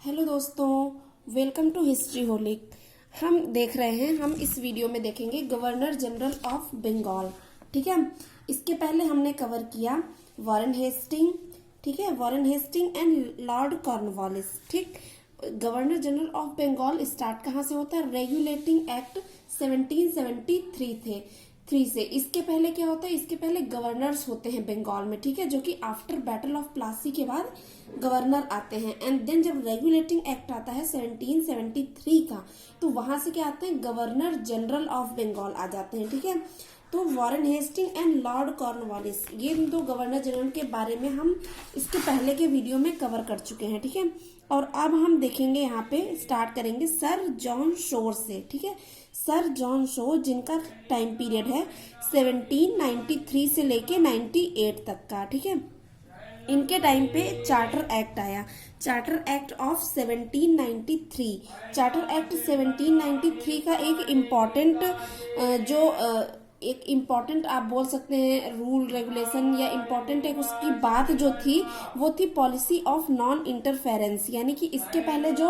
Hello दोस्तों, welcome to history holic. हम देख रहे हैं, हम इस वीडियो में देखेंगे गवर्नर जनरल ऑफ बंगाल। ठीक है, इसके पहले हमने कवर किया वॉरेन हेस्टिंग। ठीक है, Warren Hasting and Lord Cornwallis. ठीक, governor general of Bengal start कहाँ से होता है? रेगुलेटिंग एक्ट 1773 थे 3 से। इसके पहले क्या होता है? इसके पहले गवर्नर्स होते हैं बंगाल में। ठीक है, जो कि आफ्टर बैटल ऑफ प्लासी के बाद गवर्नर आते हैं। एंड देन जब रेगुलेटिंग एक्ट आता है 1773 का, तो वहां से क्या आते हैं? गवर्नर जनरल ऑफ बंगाल आ जाते हैं। ठीक है, तो Warren Hasting and Lord Cornwallis, ये दो गवर्नर जनरल के बारे में हम इसके पहले के वीडियो में कवर कर चुके हैं। ठीक है, और अब हम देखेंगे, यहाँ पे स्टार्ट करेंगे सर जॉन शोर से। ठीक है, सर जॉन शोर, जिनका टाइम पीरियड है 1793 से लेके 98 तक का। ठीक है, इनके टाइम पे चार्टर एक्ट आया, charter act of 1793। Charter act 1793 का एक इम्पॉर्टेंट आप बोल सकते हैं रूल रेगुलेशन या इम्पॉर्टेंट एक उसकी बात जो थी वो थी पॉलिसी ऑफ नॉन इंटरफेरेंस। यानी कि इसके पहले जो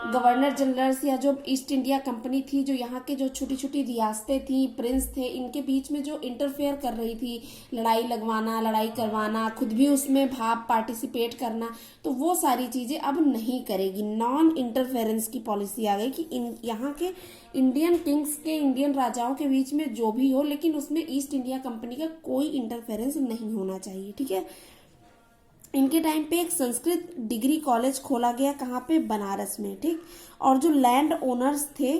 गवर्नर जनरल्स या जो ईस्ट इंडिया कंपनी थी, जो यहाँ के जो छोटी छोटी रियासतें थी, प्रिंस थे, इनके बीच में जो इंटरफेयर कर रही थी, लड़ाई लगवाना, लड़ाई करवाना, खुद भी उसमें भाग पार्टिसिपेट करना, तो वो सारी चीजें अब नहीं करेगी। नॉन इंटरफेरेंस की पॉलिसी आ गई कि यहाँ के इंडियन किंग्स के, इंडियन राजाओं के बीच में जो भी हो, लेकिन उसमें ईस्ट इंडिया कंपनी का कोई इंटरफेरेंस नहीं होना चाहिए। ठीक है, इनके टाइम पे एक संस्कृत डिग्री कॉलेज खोला गया, कहाँ पे? बनारस में। ठीक, और जो लैंड ओनर्स थे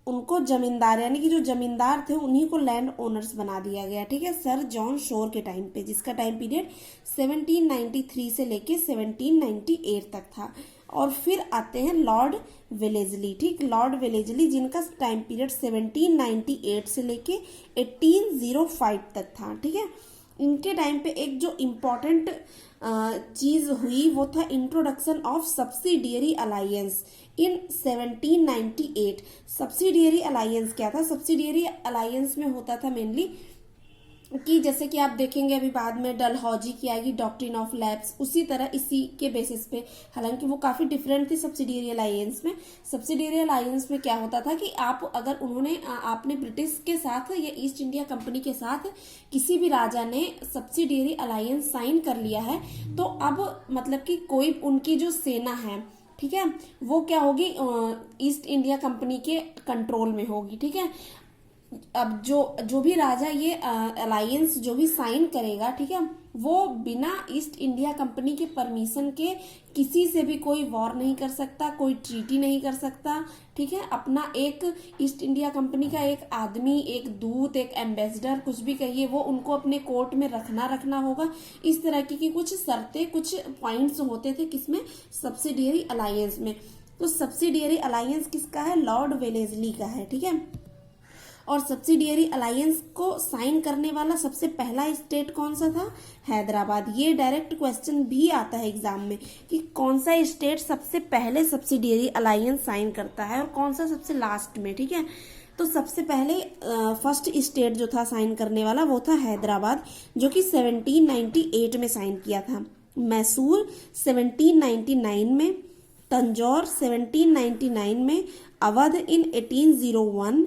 उनको जमींदार, यानी कि जो जमींदार थे उन्हीं को लैंड ओनर्स बना दिया गया। ठीक है, सर जॉन शोर के टाइम पे, जिसका टाइम पीरियड 1793 से लेके 1798 तक था। और फिर आते हैं लॉर्ड वेलेजली। ठीक, लॉर्ड वेलेजली, जिनका टाइम पीरियड 1798 से लेके 1805 तक था। ठीक है, इनके टाइम पे एक जो इम्पोर्टेंट चीज हुई वो था introduction of subsidiary alliance in 1798। Subsidiary alliance क्या था? सब्सिडियरी अलायंस में होता था मेनली कि जैसे कि आप देखेंगे अभी बाद में डलहौजी की आएगी डॉक्ट्रिन ऑफ लैब्स, उसी तरह इसी के बेसिस पे, हालांकि वो काफी डिफरेंट थी सब्सिडियरी अलायंस में। सब्सिडियरी अलायंस में क्या होता था कि आपने ब्रिटिश के साथ या ईस्ट इंडिया कंपनी के साथ किसी भी राजा ने सब्सिडियरी अलायंस साइन कर लिया है, तो अब मतलब कि कोई उनकी जो सेना है, ठीक है, वो क्या होगी? ईस्ट इंडिया कंपनी के कंट्रोल में होगी। ठीक है, अब जो भी राजा ये अलायंस जो भी साइन करेगा, ठीक है, वो बिना ईस्ट इंडिया कंपनी के परमिशन के किसी से भी कोई वॉर नहीं कर सकता, कोई ट्रीटी नहीं कर सकता। ठीक है, अपना एक ईस्ट इंडिया कंपनी का एक आदमी, एक दूत, एक एम्बेसडर, कुछ भी कहिए, वो उनको अपने कोर्ट में रखना होगा। इस तरह की कुछ शर्तें, कुछ पॉइंट्स होते थे किसमें? सब्सिडियरी अलायंस में। तो सब्सिडियरी अलायंस किसका है? लॉर्ड वेलेजली का है। ठीक है, और सब्सिडियरी अलायंस को साइन करने वाला सबसे पहला स्टेट कौन सा था? हैदराबाद। ये डायरेक्ट क्वेश्चन भी आता है एग्जाम में कि कौन सा स्टेट सबसे पहले सब्सिडियरी अलायंस साइन करता है और कौन सा सबसे लास्ट में। ठीक है, तो सबसे पहले फर्स्ट स्टेट जो था साइन करने वाला वो था हैदराबाद, जो कि 1798 में साइन किया था। मैसूर 1799 में, तंजौर 1799 में, अवध इन 1801,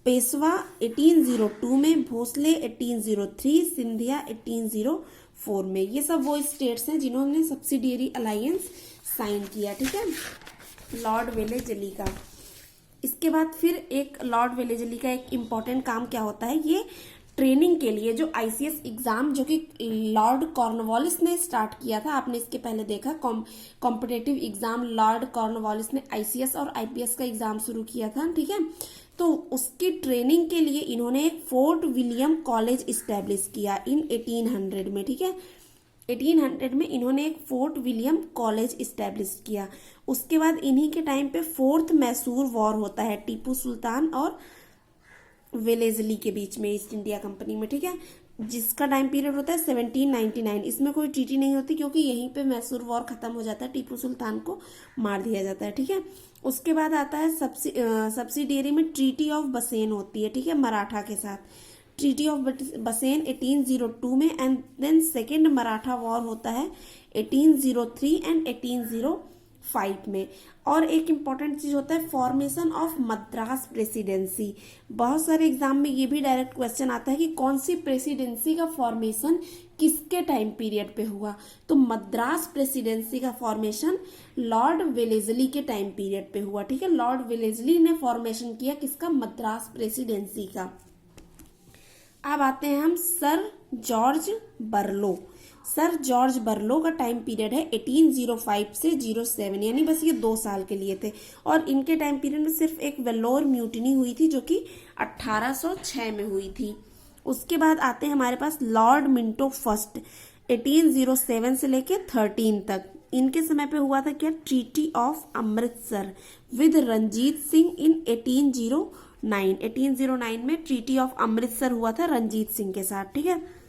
पेशवा 1802 में, भोसले 1803, सिंधिया 1804 में। ये सब वो स्टेट्स हैं जिन्होंने सब्सिडियरी अलायंस साइन किया। ठीक है, लॉर्ड वेलेजली का। इसके बाद फिर एक लॉर्ड वेलेजली का एक इम्पॉर्टेंट काम क्या होता है? ये ट्रेनिंग के लिए जो आईसीएस एग्जाम जो कि लॉर्ड कॉर्नवालिस ने स्टार्ट किया था, आपने इसके पहले देखा कॉम्पिटेटिव एग्जाम, लॉर्ड कॉर्नवालिस ने आईसीएस और आईपीएस का एग्जाम शुरू किया था। ठीक है, तो उसकी ट्रेनिंग के लिए इन्होंने एक फोर्ट विलियम कॉलेज इस्टेब्लिश किया इन 1800 में। ठीक है, 1800 में इन्होंने एक फोर्ट विलियम कॉलेज इस्टेब्लिश किया। उसके बाद इन्हीं के टाइम पे फोर्थ मैसूर वॉर होता है, टीपू सुल्तान और वेलेजली के बीच में, ईस्ट इंडिया कंपनी में। ठीक है, जिसका टाइम पीरियड होता है 1799। इसमें कोई ट्रीटी नहीं होती क्योंकि यहीं पे मैसूर वॉर खत्म हो जाता है, टीपू सुल्तान को मार दिया जाता है। ठीक है, उसके बाद आता है सब्सिडियरी में ट्रीटी ऑफ बसेन होती है। ठीक है, मराठा के साथ ट्रीटी ऑफ बसेन 1802 में, and then second Maratha war होता है 1803 एंड 1804 1805 में। और एक इम्पॉर्टेंट चीज होता है फॉर्मेशन ऑफ मद्रास प्रेसिडेंसी। बहुत सारे एग्जाम में ये भी डायरेक्ट क्वेश्चन आता है कि कौन सी प्रेसिडेंसी का फॉर्मेशन किसके टाइम पीरियड पे हुआ। तो मद्रास प्रेसिडेंसी का फॉर्मेशन लॉर्ड वेलेस्ली के टाइम पीरियड पे हुआ। ठीक है, लॉर्ड वेलेस्ली ने फॉर्मेशन किया किसका, मद्रास प्रेसिडेंसी का। अब आते हैं हम सर जॉर्ज बर्लो। सर जॉर्ज बर्लो का टाइम पीरियड है 1805 से 07, यानी बस ये 2 साल के लिए थे। और इनके टाइम पीरियड में सिर्फ एक वेलोर म्यूटिनी हुई थी जो कि 1806 में हुई थी। उसके बाद आते हैं हमारे पास लॉर्ड मिंटो फर्स्ट, 1807 से लेके 13 तक। इनके समय पे हुआ था क्या, treaty of Amritsar with Ranjit Singh in 1809 में ट्रीटी ऑफ अमृतसर हुआ था रंजीत सिंह के साथ। ठीक है,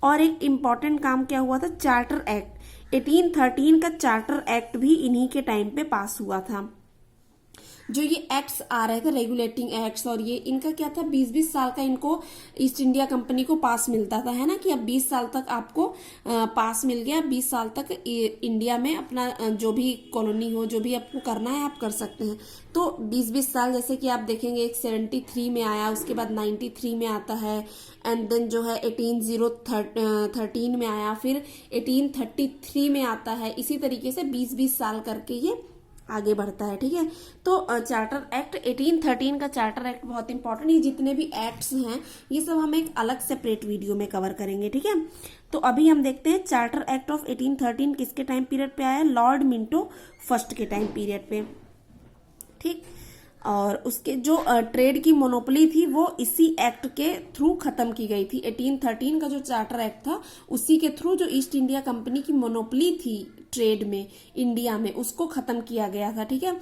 और एक इम्पॉर्टेंट काम क्या हुआ था, चार्टर एक्ट 1813 का चार्टर एक्ट भी इन्हीं के टाइम पे पास हुआ था। जो ये एक्ट्स आ रहे थे रेगुलेटिंग एक्ट्स, और ये इनका क्या था, 20-20 साल का इनको ईस्ट इंडिया कंपनी को पास मिलता था, है ना, कि अब 20 साल तक आपको पास मिल गया, 20 साल तक इंडिया में अपना जो भी कॉलोनी हो, जो भी आपको करना है आप कर सकते हैं। तो 20-20 साल, जैसे कि आप देखेंगे एक 73 में आया, उसके बाद 93 में आता है, एंड देन जो है 1813 में आया, फिर 1833 में आता है। इसी तरीके से 20-20 साल करके ये आगे बढ़ता है। ठीक है, तो चार्टर एक्ट 1813 का चार्टर एक्ट बहुत इंपॉर्टेंट। ये जितने भी एक्ट्स हैं ये सब हम एक अलग सेपरेट वीडियो में कवर करेंगे। ठीक है, तो अभी हम देखते हैं चार्टर एक्ट ऑफ 1813 किसके टाइम पीरियड पे आया, लॉर्ड मिंटो फर्स्ट के टाइम पीरियड पे। ठीक, और उसके जो ट्रेड की मोनोपोली थी वो इसी एक्ट के थ्रू खत्म की गई थी। 1813 का जो चार्टर एक्ट था उसी के थ्रू जो ईस्ट इंडिया कंपनी की मोनोपोली थी ट्रेड में इंडिया में, उसको खत्म किया गया था। ठीक है,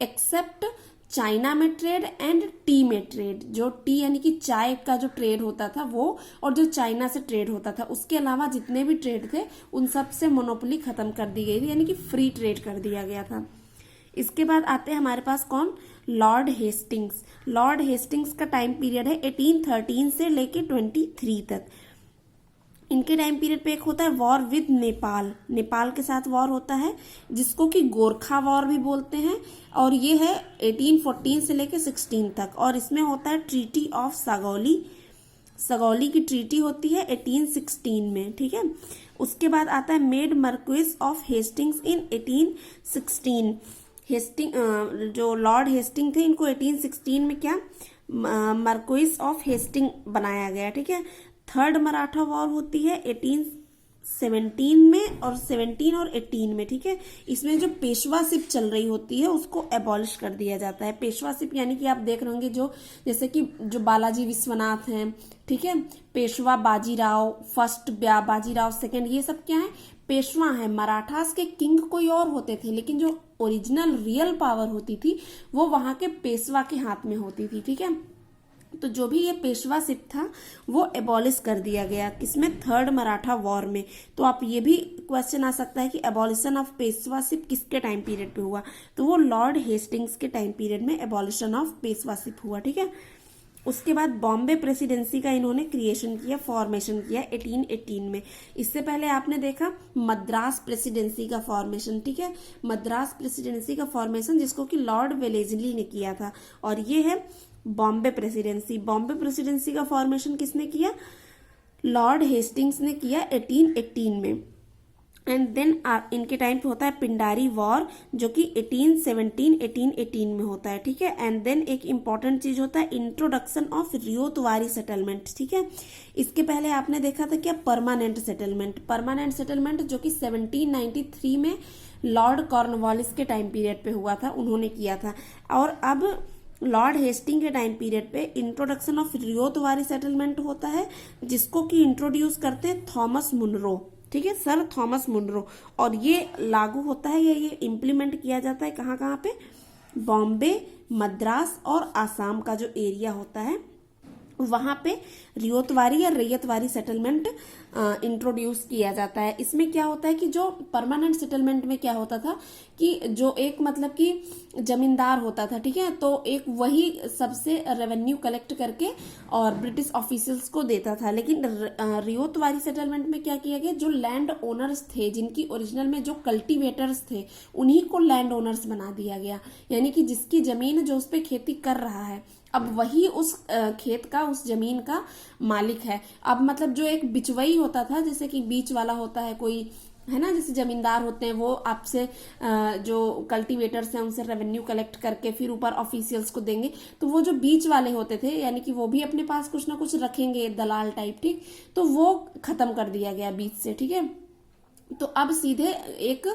एक्सेप्ट चाइना में ट्रेड एंड टी में ट्रेड। जो टी यानी कि चाय का जो ट्रेड होता था वो, और जो चाइना से ट्रेड होता था, उसके अलावा जितने भी ट्रेड थे उन सब से मोनोपोली खत्म कर दी गई थी, यानी कि फ्री ट्रेड कर दिया गया था। इसके बाद आते हैं हमारे पास कौन, लॉर्ड हेस्टिंग्स। लॉर्ड हेस्टिंग्स का टाइम पीरियड है 1813 से लेके 23 तक। इनके टाइम पीरियड पे एक होता है वॉर विद नेपाल, नेपाल के साथ वॉर होता है जिसको कि गोरखा वॉर भी बोलते हैं, और ये है 1814 से लेके 16 तक। और इसमें होता है ट्रीटी ऑफ सगौली, सगौली की ट्रीटी होती है 1816 में। ठीक है, उसके बाद आता है made Marquis of Hastings in 1816। Hasting जो लॉर्ड हेस्टिंग थे इनको 1816 में क्या, मर्क्विस ऑफ हेस्टिंग बनाया गया। ठीक है, थर्ड मराठा वॉर होती है 1817 में, और 17 और 18 में। ठीक है, इसमें जो पेशवाशिप चल रही होती है उसको एबॉलिश कर दिया जाता है। पेशवाशिप यानी कि आप देख रहे होंगे जो, जैसे कि जो बालाजी विश्वनाथ हैं, ठीक है, पेशवा बाजीराव फर्स्ट, बाजीराव सेकंड, ये सब क्या है, पेशवा है। मराठास के किंग कोई और होते थे, लेकिन जो ओरिजिनल रियल पावर होती थी वो वहां के पेशवा के हाथ में होती थी। ठीक है, तो जो भी ये पेशवाशिप था वो एबॉलिश कर दिया गया, किसमें, थर्ड मराठा वॉर में। तो आप ये भी क्वेश्चन आ सकता है कि एबॉलिशन ऑफ पेशवाशिप किसके टाइम पीरियड पे हुआ, तो वो लॉर्ड हेस्टिंग्स के टाइम पीरियड में एबॉलिशन ऑफ पेशवाशिप हुआ। ठीक है, उसके बाद बॉम्बे प्रेसिडेंसी का इन्होंने क्रिएशन किया, फॉर्मेशन किया 1818 में। इससे पहले आपने देखा मद्रास प्रेसिडेंसी का फॉर्मेशन। ठीक है, मद्रास प्रेसिडेंसी का फॉर्मेशन जिसको कि लॉर्ड वेलेस्ली ने किया था, और ये है बॉम्बे प्रेसिडेंसी। बॉम्बे प्रेसिडेंसी का फॉर्मेशन किसने किया, लॉर्ड हेस्टिंग्स ने किया 1818 में। एंड देन इनके टाइम पे होता है पिंडारी वॉर जो कि 1818 में होता है। ठीक है, एंड देन एक इंपॉर्टेंट चीज होता है इंट्रोडक्शन ऑफ रियोतवारी सेटलमेंट। ठीक है, इसके पहले आपने देखा था क्या, परमानेंट सेटलमेंट। परमानेंट सेटलमेंट जो कि 1793 में लॉर्ड कॉर्नवालिस के टाइम पीरियड पे हुआ था, उन्होंने किया था। और अब लॉर्ड हेस्टिंग के टाइम पीरियड पे इंट्रोडक्शन ऑफ रियोतवारी सेटलमेंट होता है जिसको कि इंट्रोड्यूस करते हैं थॉमस मुनरो। ठीक है, सर थॉमस मुनरो, और ये लागू होता है या ये इम्प्लीमेंट किया जाता है कहाँ कहाँ पे, बॉम्बे, मद्रास और आसाम का जो एरिया होता है वहां पे रियोतवारी या रैयतवारी सेटलमेंट इंट्रोड्यूस किया जाता है। इसमें क्या होता है कि जो परमानेंट सेटलमेंट में क्या होता था कि जो एक मतलब कि जमींदार होता था, ठीक है, तो एक वही सबसे रेवेन्यू कलेक्ट करके और ब्रिटिश ऑफिशियल्स को देता था। लेकिन रियोतवारी सेटलमेंट में क्या किया गया, जो लैंड ओनर्स थे, जिनकी ओरिजिनल में जो कल्टीवेटर्स थे, उन्हीं को लैंड ओनर्स बना दिया गया। यानी कि जिसकी जमीन जो उस पर खेती कर रहा है, अब वही उस खेत का, उस जमीन का मालिक है। अब मतलब जो एक बिचवई होता था, जैसे कि बीच वाला होता है कोई, है ना, जैसे जमींदार होते हैं, वो आपसे जो कल्टीवेटर्स हैं उनसे रेवेन्यू कलेक्ट करके फिर ऊपर ऑफिशियल्स को देंगे। तो वो जो बीच वाले होते थे, यानी कि वो भी अपने पास कुछ ना कुछ रखेंगे, दलाल टाइप, ठीक, तो वो खत्म कर दिया गया बीच से, ठीक है। तो अब सीधे एक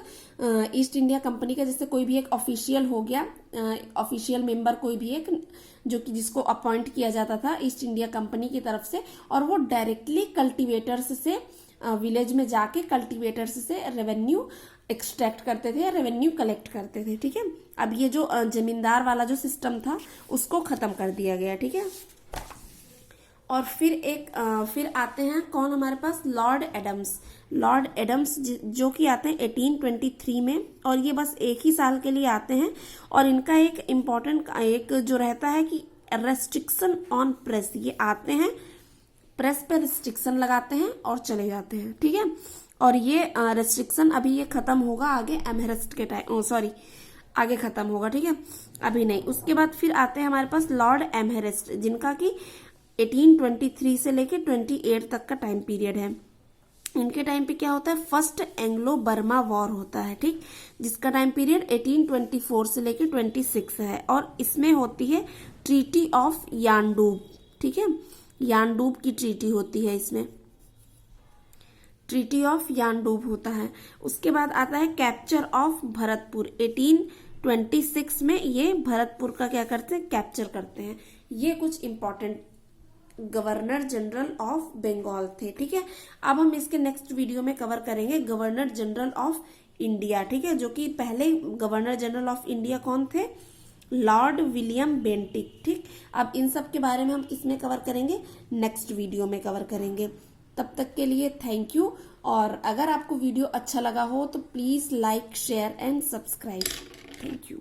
ईस्ट इंडिया कंपनी का जैसे कोई भी एक ऑफिशियल हो गया, ऑफिशियल मेंबर कोई भी एक, जो कि जिसको अपॉइंट किया जाता था ईस्ट इंडिया कंपनी की तरफ से, और वो डायरेक्टली कल्टीवेटर्स से विलेज में जाके कल्टीवेटर्स से रेवेन्यू एक्सट्रैक्ट करते थे या रेवेन्यू कलेक्ट करते थे, ठीक है। अब ये जो जमींदार वाला जो सिस्टम था उसको खत्म कर दिया गया, ठीक है। और फिर आते हैं कौन हमारे पास, लॉर्ड एडम्स। लॉर्ड एडम्स जो कि आते हैं 1823 में, और ये बस एक ही साल के लिए आते हैं। और इनका एक इम्पॉर्टेंट एक जो रहता है कि रेस्ट्रिक्शन ऑन प्रेस, ये आते हैं प्रेस पे रिस्ट्रिक्शन लगाते हैं और चले जाते हैं, ठीक है। और ये रेस्ट्रिक्शन अभी ये खत्म होगा आगे एमहेरेस्ट के टाइम, सॉरी आगे खत्म होगा, ठीक है, अभी नहीं। उसके बाद फिर आते हैं हमारे पास लॉर्ड एमहेरेस्ट, जिनका कि 1823 से लेके 28 तक का टाइम पीरियड है। इनके टाइम पे क्या होता है, फर्स्ट एंग्लो बर्मा वॉर होता है, ठीक, जिसका टाइम पीरियड 1824 से लेके 26 है। और इसमें होती है ट्रीटी ऑफ यानडूब, ठीक है, यानडूब की ट्रीटी होती है इसमें, ट्रीटी ऑफ यानडूब होता है। उसके बाद आता है कैप्चर ऑफ भरतपुर, 1826 में ये भरतपुर का क्या करते हैं, कैप्चर करते हैं। ये कुछ important governor general of Bengal थे, ठीक है। अब हम इसके नेक्स्ट वीडियो में कवर करेंगे गवर्नर जनरल ऑफ इंडिया, ठीक है, जो कि पहले गवर्नर जनरल ऑफ इंडिया कौन थे, लॉर्ड विलियम बेंटिक, ठीक। अब इन सब के बारे में हम किसमें कवर करेंगे, नेक्स्ट वीडियो में कवर करेंगे। तब तक के लिए थैंक यू। और अगर आपको वीडियो अच्छा लगा हो तो please like, share and subscribe. Thank you.